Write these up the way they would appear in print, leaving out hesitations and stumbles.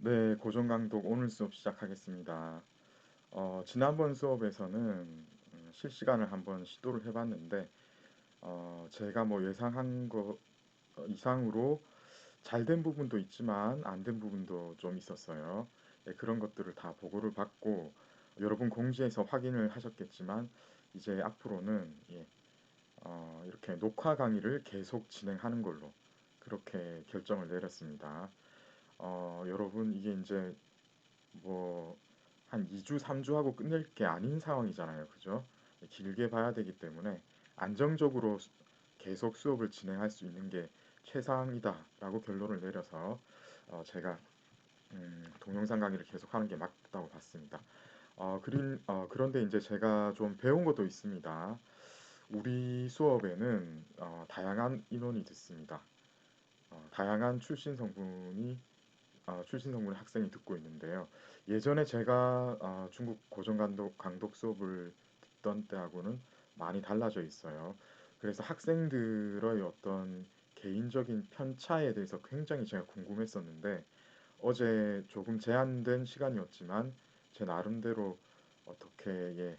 네, 고정강독 오늘 수업 시작하겠습니다. 지난번 수업에서는 실시간을 한번 시도를 해봤는데, 제가 뭐 예상한 거 이상으로 잘 된 부분도 있지만 안 된 부분도 좀 있었어요. 네, 그런 것들을 다 보고를 받고, 여러분 공지에서 확인을 하셨겠지만, 이제 앞으로는 이렇게 녹화 강의를 계속 진행하는 걸로 그렇게 결정을 내렸습니다. 여러분 이게 이제 뭐 한 2주, 3주 하고 끝낼 게 아닌 상황이잖아요. 그죠? 길게 봐야 되기 때문에 안정적으로 계속 수업을 진행할 수 있는 게 최상이다라고 결론을 내려서 제가 동영상 강의를 계속하는 게 맞다고 봤습니다. 그런데 이제 제가 좀 배운 것도 있습니다. 우리 수업에는 다양한 인원이 듣습니다. 다양한 출신 성분의 학생이 듣고 있는데요. 예전에 제가 중국 강독 수업을 듣던 때하고는 많이 달라져 있어요. 그래서 학생들의 어떤 개인적인 편차에 대해서 굉장히 제가 궁금했었는데 어제 조금 제한된 시간이었지만 제 나름대로 어떻게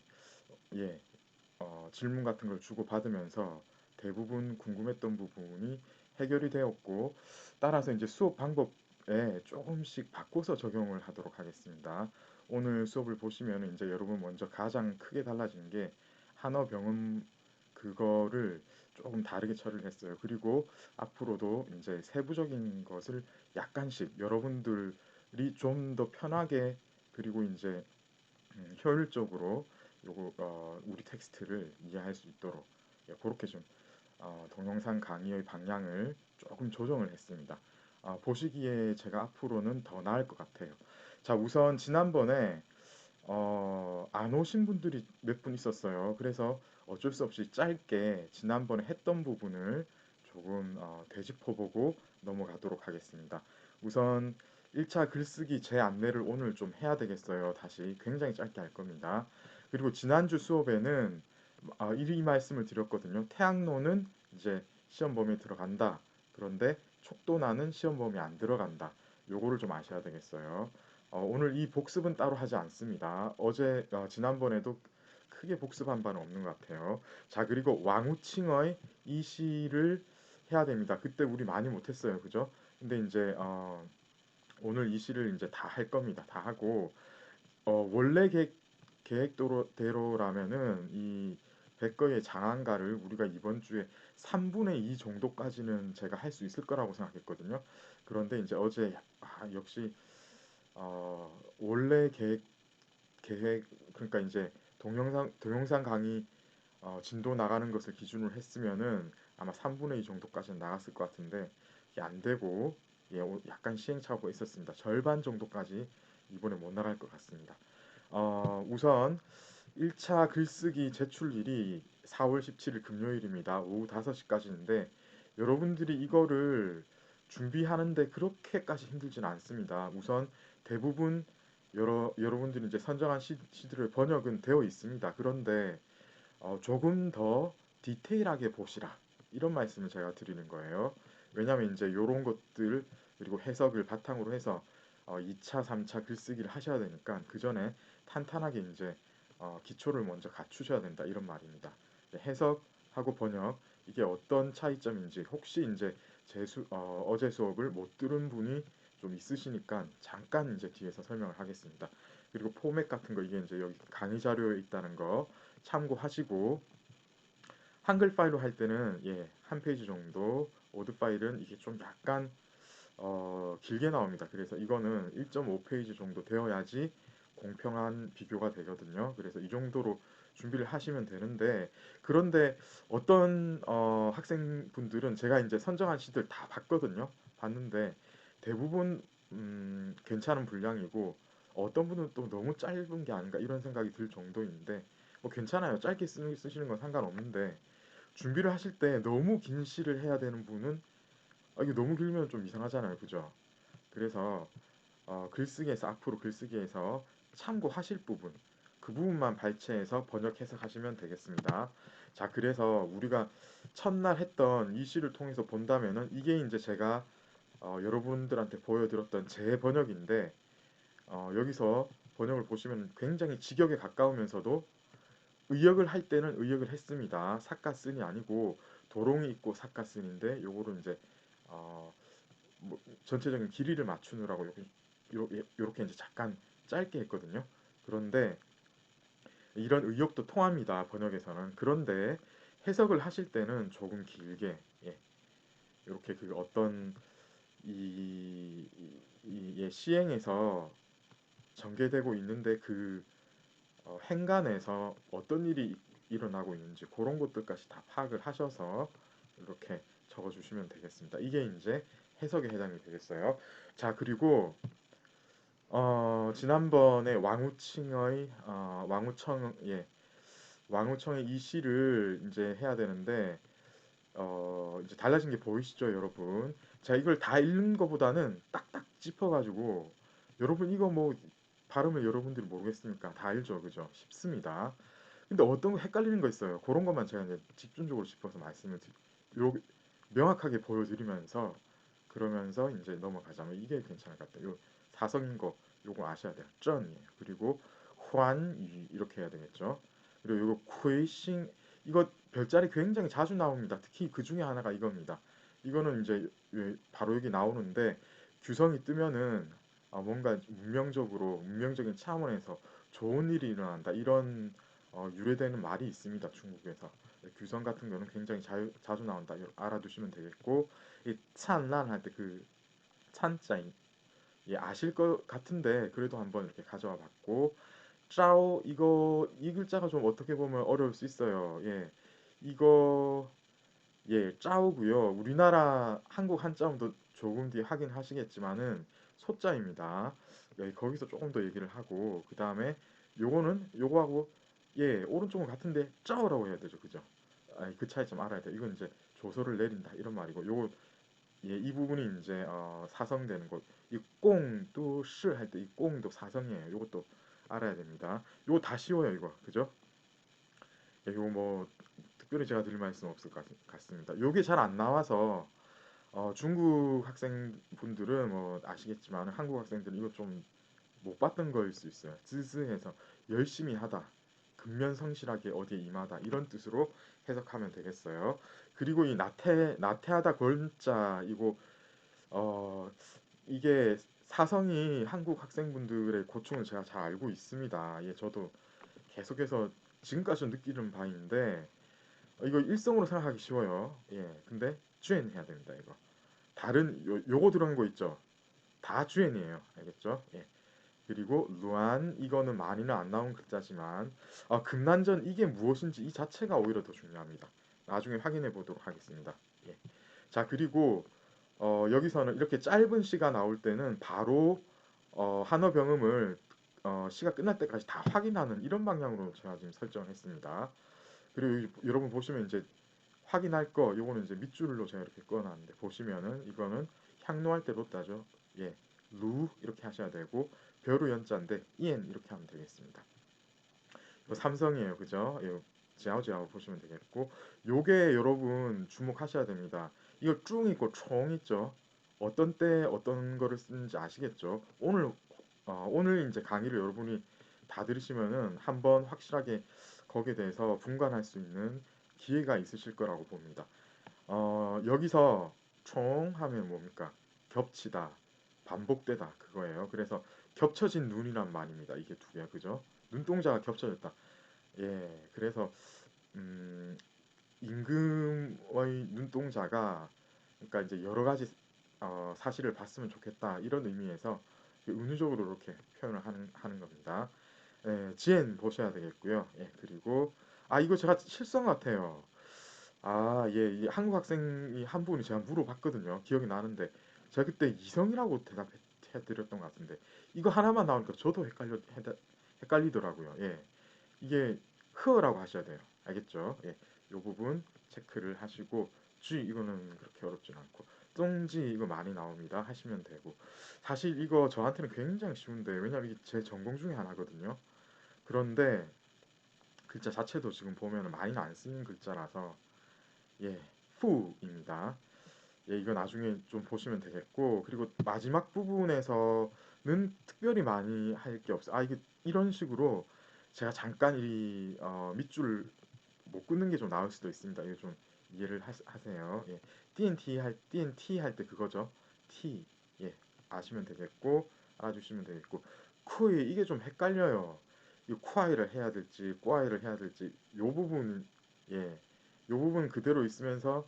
질문 같은 걸 주고받으면서 대부분 궁금했던 부분이 해결이 되었고 따라서 이제 수업 방법에 조금씩 바꿔서 적용을 하도록 하겠습니다. 오늘 수업을 보시면 이제 여러분 먼저 가장 크게 달라진 게 한어 병음 그거를 조금 다르게 처리를 했어요. 그리고 앞으로도 이제 세부적인 것을 약간씩 여러분들이 좀 더 편하게 그리고 이제 효율적으로 우리 텍스트를 이해할 수 있도록 그렇게 좀 동영상 강의의 방향을 조금 조정을 했습니다. 보시기에 제가 앞으로는 더 나을 것 같아요. 자, 우선 지난번에 안 오신 분들이 몇 분 있었어요. 그래서 어쩔 수 없이 짧게 지난번에 했던 부분을 조금 되짚어보고 넘어가도록 하겠습니다. 우선 1차 글쓰기 제 안내를 오늘 좀 해야 되겠어요. 다시 굉장히 짧게 할 겁니다. 그리고 지난주 수업에는 이 말씀을 드렸거든요. 태양노는 이제 시험 범위에 들어간다. 그런데 촉도나는 시험 범위에 안 들어간다. 요거를 좀 아셔야 되겠어요. 오늘 이 복습은 따로 하지 않습니다. 지난번에도 크게 복습한 바는 없는 것 같아요. 자, 그리고 왕우칭의 이 시를 해야 됩니다. 그때 우리 많이 못했어요. 그죠? 근데 이제 오늘 이 시를 이제 다 할 겁니다. 다 하고 원래 계획대로라면은 이 백거의 장안가를 우리가 이번 주에 3분의 2 정도까지는 제가 할 수 있을 거라고 생각했거든요. 그런데 이제 어제 역시 원래 계획 그러니까 이제 동영상 강의 진도 나가는 것을 기준으로 했으면은 아마 3분의 2 정도까지는 나갔을 것 같은데 이게 안 되고 약간 시행착오가 있었습니다. 절반 정도까지 이번에 못 나갈 것 같습니다. 우선 1차 글쓰기 제출일이 4월 17일 금요일입니다. 오후 5시까지인데 여러분들이 이거를 준비하는데 그렇게까지 힘들지는 않습니다. 우선 대부분 여러분들이 이제 선정한 시들의 번역은 되어 있습니다. 그런데 조금 더 디테일하게 보시라. 이런 말씀을 제가 드리는 거예요. 왜냐하면 이제 이런 것들 그리고 해석을 바탕으로 해서 2차, 3차 글쓰기를 하셔야 되니까 그 전에 탄탄하게 이제 기초를 먼저 갖추셔야 된다 이런 말입니다. 네, 해석하고 번역 이게 어떤 차이점인지 혹시 이제 어제 수업을 못 들은 분이 좀 있으시니까 잠깐 이제 뒤에서 설명을 하겠습니다. 그리고 포맷 같은 거 이게 이제 여기 강의 자료에 있다는 거 참고하시고 한글 파일로 할 때는 한 페이지 정도, 워드 파일은 이게 좀 약간 길게 나옵니다. 그래서 이거는 1.5페이지 정도 되어야지 공평한 비교가 되거든요. 그래서 이 정도로 준비를 하시면 되는데 그런데 어떤 학생분들은 제가 이제 선정한 시들 다 봤거든요. 봤는데 대부분 괜찮은 분량이고 어떤 분은 또 너무 짧은 게 아닌가 이런 생각이 들 정도인데 뭐 괜찮아요. 짧게 쓰시는 건 상관없는데 준비를 하실 때 너무 긴 시를 해야 되는 분은 이게 너무 길면 좀 이상하잖아요. 그죠? 그래서 앞으로 글쓰기에서 참고하실 부분 그 부분만 발췌해서 번역 해석하시면 되겠습니다. 자, 그래서 우리가 첫날 했던 이 시를 통해서 본다면은 이게 이제 제가 여러분들한테 보여드렸던 제 번역인데 여기서 번역을 보시면 굉장히 직역에 가까우면서도 의역을 할 때는 의역을 했습니다. 사카슨이 아니고 도롱이 있고 사카슨인데 요거를 이제 어, 뭐 전체적인 길이를 맞추느라고 요렇게 이제 잠깐 짧게 했거든요. 그런데 이런 의역도 통합니다. 번역에서는. 그런데 해석을 하실 때는 조금 길게 예, 이렇게 그 어떤 시행에서 전개되고 있는데 그 행간에서 어떤 일이 일어나고 있는지 그런 것들까지 다 파악을 하셔서 이렇게 적어주시면 되겠습니다. 이게 이제 해석에 해당이 되겠어요. 자, 그리고 지난번에 왕우청의 이 시를 이제 해야 되는데 이제 달라진 게 보이시죠, 여러분? 자, 이걸 다 읽는 것보다는 딱딱 짚어가지고 여러분 이거 뭐 발음을 여러분들이 모르겠으니까 다 알죠, 그죠? 쉽습니다. 근데 어떤 거 헷갈리는 거 있어요. 그런 것만 제가 이제 집중적으로 짚어서 요 명확하게 보여드리면서 그러면서 이제 넘어가자면 이게 괜찮을 것 같아요. 요 사성인 거 요거 아셔야 돼요. 쩐이에요. 그리고 환 이렇게 해야 되겠죠. 그리고 요거 퀘싱 이거 별자리 굉장히 자주 나옵니다. 특히 그 중에 하나가 이겁니다. 이거는 이제 바로 여기 나오는데 규성이 뜨면은 뭔가 문명적인 차원에서 좋은 일이 일어난다 이런 유래되는 말이 있습니다. 중국에서 규성 같은 거는 굉장히 자주 나온다 알아두시면 되겠고 이 찬란 할 때 그 찬자 예, 아실 것 같은데 그래도 한번 이렇게 가져와 봤고 짜오 이거 이 글자가 좀 어떻게 보면 어려울 수 있어요. 예, 이거 예 짜오고요. 우리나라 한국 한자음도 조금 뒤에 확인하시겠지만은 소자입니다. 예, 거기서 조금 더 얘기를 하고 그 다음에 요거는 요거하고 예 오른쪽은 같은데 짜오라고 해야 되죠, 그죠? 그 차이점 알아야 돼. 이건 이제 조소를 내린다 이런 말이고 요거 예, 이 부분이 이제 사성되는 것. 이 꽁도 시할 때 이 꽁도 사성이에요. 요것도 알아야 됩니다. 요거 다 쉬워요, 이거. 그죠? 예, 요거 뭐 특별히 제가 드릴 말씀 없을 것 같습니다. 요게 잘 안 나와서 중국 학생분들은 뭐 아시겠지만 한국 학생들은 이거 좀 못 봤던 거일 수 있어요. 즈즈해서 열심히 하다, 근면성실하게 어디에 임하다 이런 뜻으로 해석하면 되겠어요. 그리고 이 나태하다 권자 이거 어 이게 사성이 한국 학생분들의 고충을 제가 잘 알고 있습니다. 예, 저도 계속해서 지금까지 느끼는 바인데 이거 일성으로 생각하기 쉬워요. 예, 근데 주엔 해야 됩니다. 이거 다른 요거 들어간 거 있죠. 다 주엔이에요. 알겠죠? 예. 그리고 루안 이거는 많이는 안 나온 글자지만 금난전 이게 무엇인지 이 자체가 오히려 더 중요합니다. 나중에 확인해 보도록 하겠습니다. 예. 자, 그리고 여기서는 이렇게 짧은 시가 나올 때는 바로 한어 병음을 시가 끝날 때까지 다 확인하는 이런 방향으로 제가 지금 설정을 했습니다. 그리고 여러분 보시면 이제 확인할 거 요거는 이제 밑줄로 제가 이렇게 꺼놨는데 보시면은 이거는 향노할 때 로따죠. 예, 루 이렇게 하셔야 되고 벼루 연자인데 이엔 이렇게 하면 되겠습니다. 이거 삼성이에요, 그죠? 예, 지하오지하오 보시면 되겠고 요게 여러분 주목하셔야 됩니다. 이거 쭉 있고 총 있죠. 어떤 때 어떤 거를 쓰는지 아시겠죠? 오늘 이제 강의를 여러분이 다 들으시면은 한번 확실하게 거기에 대해서 분간할 수 있는 기회가 있으실 거라고 봅니다. 여기서 총 하면 뭡니까? 겹치다, 반복되다 그거예요. 그래서 겹쳐진 눈이란 말입니다. 이게 두 개야, 그죠? 눈동자가 겹쳐졌다. 예, 그래서 음, 임금의 눈동자가 그러니까 이제 여러 가지 사실을 봤으면 좋겠다 이런 의미에서 은유적으로 이렇게 표현을 하는 겁니다. 예, 지엔 보셔야 되겠고요. 예, 그리고 이거 제가 실수한 것 같아요. 예, 이 한국 학생이 한 분이 제가 물어봤거든요. 기억이 나는데 제가 그때 이성이라고 대답해드렸던 것 같은데 이거 하나만 나오니까 저도 헷갈리더라고요. 예, 이게 흐어라고 하셔야 돼요. 알겠죠? 예, 요 부분 체크를 하시고 쥐 이거는 그렇게 어렵진 않고 똥지 이거 많이 나옵니다. 하시면 되고 사실 이거 저한테는 굉장히 쉬운데 왜냐면 이게 제 전공 중에 하나거든요. 그런데 글자 자체도 지금 보면 많이는 안 쓰는 글자라서 예, 후입니다. 예, 이거 나중에 좀 보시면 되겠고, 그리고 마지막 부분에서는 특별히 많이 할 게 없어요. 아, 이게 이런 식으로 제가 잠깐 이 밑줄 못 끊는 게 좀 나을 수도 있습니다. 이거 좀 이해를 하세요. 예, TNT 할 때 그거죠. T, 예, 아시면 되겠고, 알아주시면 되겠고, 쿠이 이게 좀 헷갈려요. 이 쿠아이를 해야 될지, 꼬아이를 해야 될지, 요 부분, 예, 요 부분 그대로 있으면서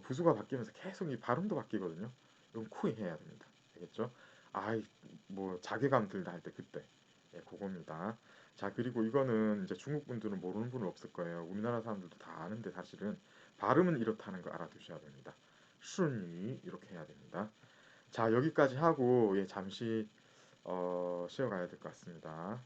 부수가 바뀌면서 계속 이 발음도 바뀌거든요. 이건 쿠이 해야 됩니다. 알겠죠? 아이, 뭐 자괴감 들다 할 때 그때. 예, 그겁니다. 자, 그리고 이거는 이제 중국 분들은 모르는 분은 없을 거예요. 우리나라 사람들도 다 아는데 사실은 발음은 이렇다는 거 알아두셔야 됩니다. 순위 이렇게 해야 됩니다. 자, 여기까지 하고 예, 잠시 쉬어가야 될 것 같습니다.